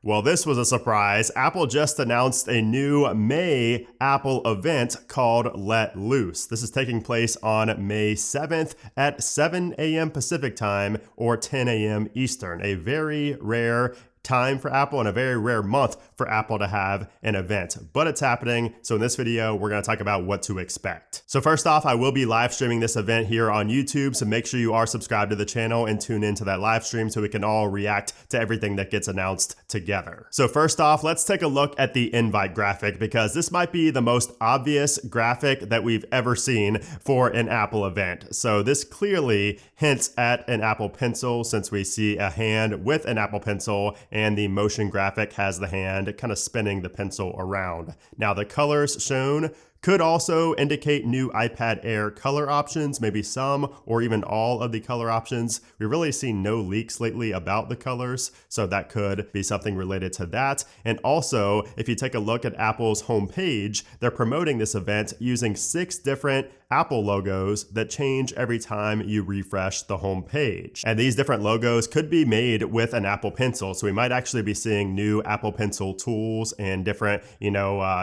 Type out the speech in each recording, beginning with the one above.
Well, this was a surprise. Apple just announced a new May Apple event called Let Loose. This is taking place on May 7th at 7 a.m. Pacific time or 10 a.m. Eastern. A very rare time for Apple and a very rare month for Apple to have an event, but it's happening. So in this video, we're going to talk about what to expect. So first off, I will be live streaming this event here on YouTube. So make sure you are subscribed to the channel and tune into that live stream so we can all react to everything that gets announced together. So first off, let's take a look at the invite graphic because this might be the most obvious graphic that we've ever seen for an Apple event. So this clearly hints at an Apple Pencil since we see a hand with an Apple Pencil and the motion graphic has the hand kind of spinning the pencil around. Now the colors shown could also indicate new iPad Air color options, maybe some or even all of the color options. We've really seen no leaks lately about the colors, so that could be something related to that. And also, if you take a look at Apple's homepage, they're promoting this event using 6 different Apple logos that change every time you refresh the homepage. And these different logos could be made with an Apple Pencil, so we might actually be seeing new Apple Pencil tools and different,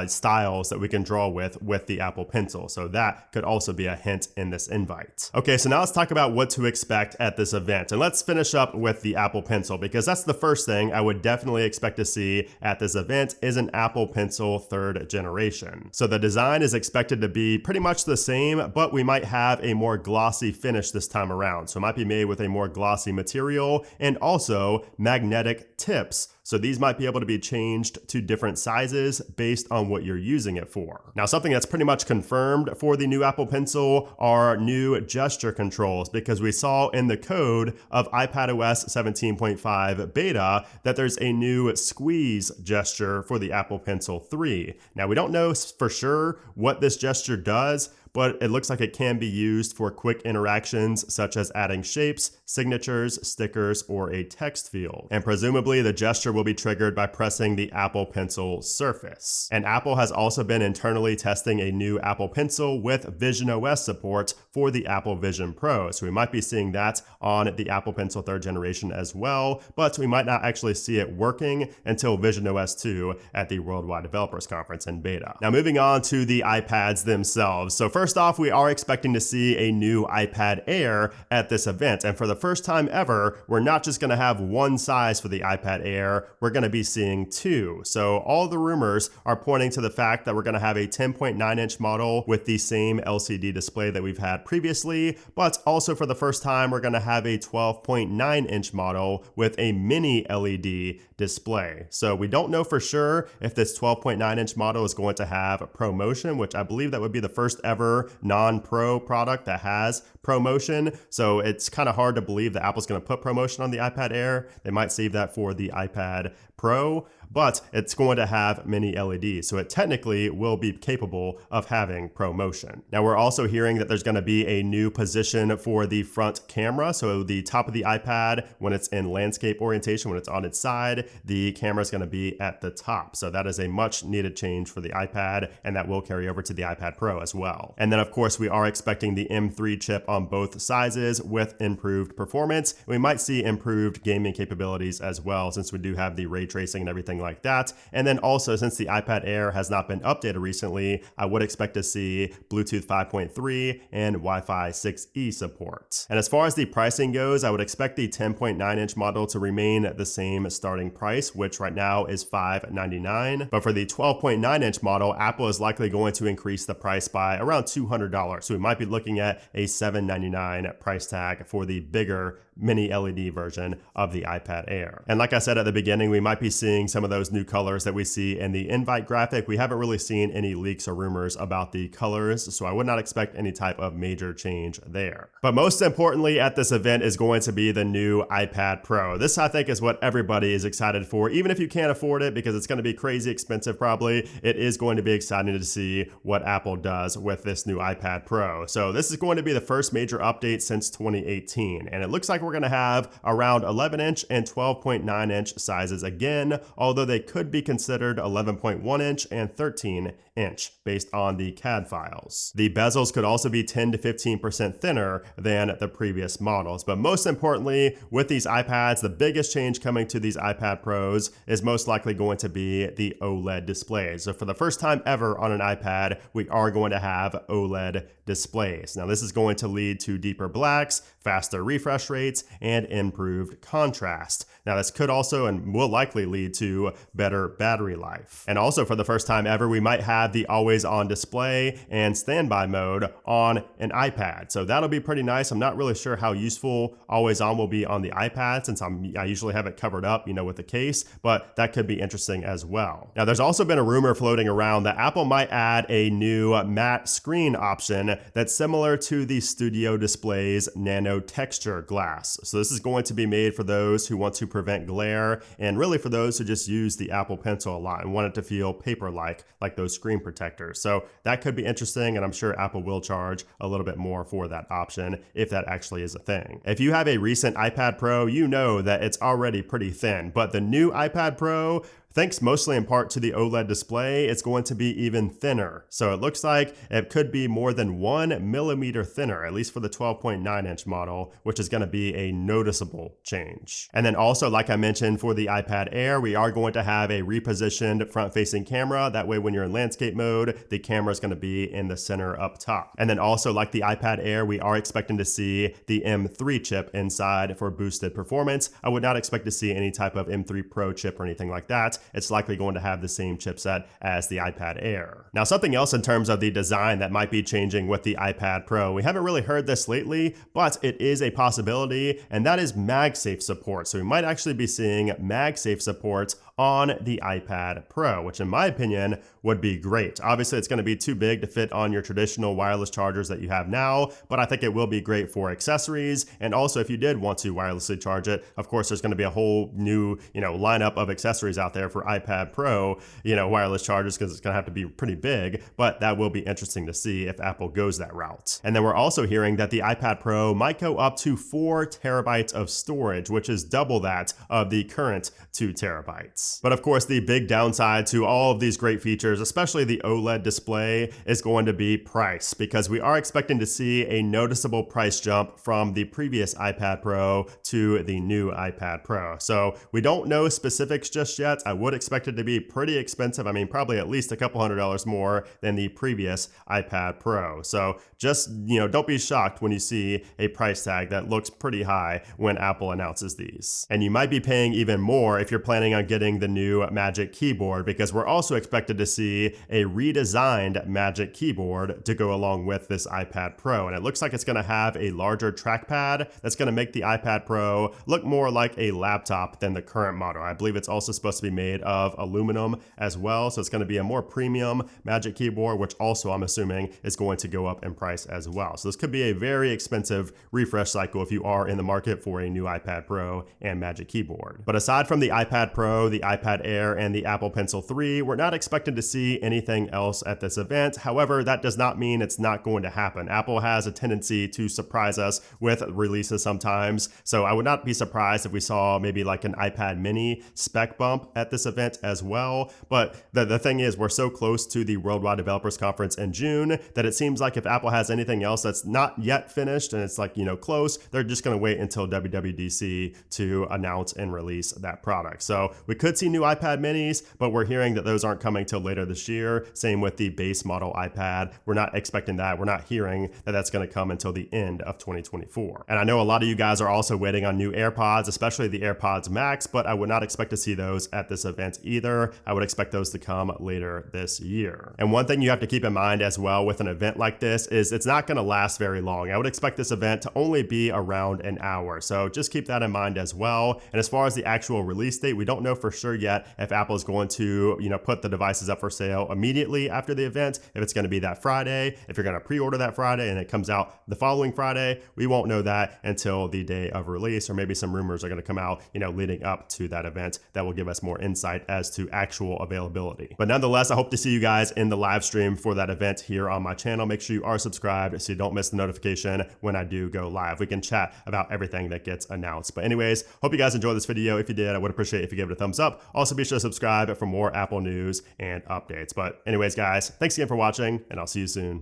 styles that we can draw with the Apple Pencil. So that could also be a hint in this invite. Okay, so now let's talk about what to expect at this event. And let's finish up with the Apple Pencil because that's the first thing I would definitely expect to see at this event is an Apple Pencil 3rd generation. So the design is expected to be pretty much the same, but we might have a more glossy finish this time around. So it might be made with a more glossy material and also magnetic tips. So these might be able to be changed to different sizes based on what you're using it for. Now, something that's pretty much confirmed for the new Apple Pencil are new gesture controls because we saw in the code of iPadOS 17.5 beta that there's a new squeeze gesture for the Apple Pencil 3. Now, we don't know for sure what this gesture does, but it looks like it can be used for quick interactions such as adding shapes, signatures, stickers, or a text field. And presumably the gesture will be triggered by pressing the Apple Pencil surface. And Apple has also been internally testing a new Apple Pencil with visionOS support for the Apple Vision Pro. So we might be seeing that on the Apple Pencil 3rd generation as well, but we might not actually see it working until visionOS 2 at the Worldwide Developers Conference in beta. Now moving on to the iPads themselves. So first off, we are expecting to see a new iPad Air at this event. And for the first time ever, we're not just going to have one size for the iPad Air, we're going to be seeing 2. So all the rumors are pointing to the fact that we're going to have a 10.9-inch model with the same LCD display that we've had previously, but also for the first time, we're going to have a 12.9-inch model with a mini LED display. So we don't know for sure if this 12.9-inch model is going to have ProMotion, which I believe that would be the first ever non-Pro product that has ProMotion. So it's kind of hard to believe that Apple's going to put ProMotion on the iPad Air. They might save that for the iPad Pro, but it's going to have mini LEDs, so it technically will be capable of having ProMotion. Now we're also hearing that there's going to be a new position for the front camera, so the top of the iPad, when it's in landscape orientation, when it's on its side, the camera is going to be at the top. So that is a much needed change for the iPad, and that will carry over to the iPad Pro as well. And then of course we are expecting the M3 chip on both sizes with improved performance. We might see improved gaming capabilities as well, since we do have the ray tracing and everything like that. And then also, since the iPad Air has not been updated recently, I would expect to see Bluetooth 5.3 and Wi-Fi 6E support. And as far as the pricing goes, I would expect the 10.9-inch model to remain the same starting price, which right now is $599. But for the 12.9-inch model, Apple is likely going to increase the price by around $200. So we might be looking at a $799 price tag for the bigger mini LED version of the iPad Air. And like I said at the beginning, we might be seeing some of those new colors that we see in the invite graphic. We haven't really seen any leaks or rumors about the colors, so I would not expect any type of major change there. But most importantly at this event is going to be the new iPad Pro. This, I think, is what everybody is excited for, even if you can't afford it, because it's going to be crazy expensive probably. It is going to be exciting to see what Apple does with this new iPad Pro. So this is going to be the first major update since 2018, and it looks like we're we're going to have around 11-inch and 12.9-inch sizes again, although they could be considered 11.1-inch and 13-inch based on the CAD files. The bezels could also be 10 to 15% thinner than the previous models, but most importantly, with these iPads, the biggest change coming to these iPad Pros is most likely going to be the OLED displays. So for the first time ever on an iPad, we are going to have OLED displays. Now this is going to lead to deeper blacks, faster refresh rates, and improved contrast. Now this could also and will likely lead to better battery life. And also for the first time ever, we might have the always on display and standby mode on an iPad. So that'll be pretty nice. I'm not really sure how useful always on will be on the iPad since I usually have it covered up, with the case, but that could be interesting as well. Now there's also been a rumor floating around that Apple might add a new matte screen option that's similar to the Studio Display's nano texture glass. So this is going to be made for those who want to prevent glare and really for those who just use the Apple Pencil a lot and want it to feel paper-like, like those screen protectors. So that could be interesting, and I'm sure Apple will charge a little bit more for that option if that actually is a thing. If you have a recent iPad Pro, you know that it's already pretty thin, but the new iPad Pro, thanks mostly in part to the OLED display, it's going to be even thinner. So it looks like it could be more than 1 millimeter thinner, at least for the 12.9-inch model, which is going to be a noticeable change. And then also, like I mentioned, for the iPad Air, we are going to have a repositioned front-facing camera. That way, when you're in landscape mode, the camera is going to be in the center up top. And then also, like the iPad Air, we are expecting to see the M3 chip inside for boosted performance. I would not expect to see any type of M3 Pro chip or anything like that. It's likely going to have the same chipset as the iPad Air. Now, something else in terms of the design that might be changing with the iPad Pro, we haven't really heard this lately, but it is a possibility, and that is MagSafe support. So we might actually be seeing MagSafe support on the iPad Pro, which in my opinion would be great. Obviously, it's going to be too big to fit on your traditional wireless chargers that you have now, but I think it will be great for accessories. And also, if you did want to wirelessly charge it, of course, there's going to be a whole new, lineup of accessories out there for iPad Pro, wireless chargers, because it's going to have to be pretty big, but that will be interesting to see if Apple goes that route. And then we're also hearing that the iPad Pro might go up to 4 terabytes of storage, which is double that of the current 2 terabytes. But of course, the big downside to all of these great features, especially the OLED display, is going to be price, because we are expecting to see a noticeable price jump from the previous iPad Pro to the new iPad Pro. So we don't know specifics just yet. I would expect it to be pretty expensive. I mean, probably at least a couple $100 more than the previous iPad Pro. So just, don't be shocked when you see a price tag that looks pretty high when Apple announces these. And you might be paying even more if you're planning on getting the new Magic Keyboard, because we're also expected to see a redesigned Magic Keyboard to go along with this iPad Pro. And it looks like it's going to have a larger trackpad that's going to make the iPad Pro look more like a laptop than the current model. I believe it's also supposed to be made of aluminum as well, so it's going to be a more premium Magic Keyboard, which also I'm assuming is going to go up in price as well. So this could be a very expensive refresh cycle if you are in the market for a new iPad Pro and Magic Keyboard. But aside from the iPad Pro, the iPad Air, and the Apple Pencil 3, we're not expected to see anything else at this event. However, that does not mean it's not going to happen. Apple has a tendency to surprise us with releases sometimes, so I would not be surprised if we saw maybe like an iPad mini spec bump at this event as well. But the thing is, we're so close to the Worldwide Developers Conference in June that it seems like if Apple has anything else that's not yet finished and it's like, close, they're just going to wait until WWDC to announce and release that product. So we could see new iPad minis, but we're hearing that those aren't coming till later this year. Same with the base model iPad. We're not expecting that. We're not hearing that that's going to come until the end of 2024. And I know a lot of you guys are also waiting on new AirPods, especially the AirPods Max, but I would not expect to see those at this event either. I would expect those to come later this year. And one thing you have to keep in mind as well with an event like this is it's not going to last very long. I would expect this event to only be around an hour. So just keep that in mind as well. And as far as the actual release date, we don't know for sure sure yet if Apple is going to, put the devices up for sale immediately after the event, if it's going to be that Friday, if you're going to pre-order that Friday and it comes out the following Friday. We won't know that until the day of release, or maybe some rumors are going to come out, leading up to that event that will give us more insight as to actual availability. But nonetheless, I hope to see you guys in the live stream for that event here on my channel. Make sure you are subscribed so you don't miss the notification when I do go live. We can chat about everything that gets announced. But anyways, hope you guys enjoyed this video. If you did, I would appreciate if you gave it a thumbs up. Also, be sure to subscribe for more Apple news and updates. But anyways, guys, thanks again for watching, and I'll see you soon.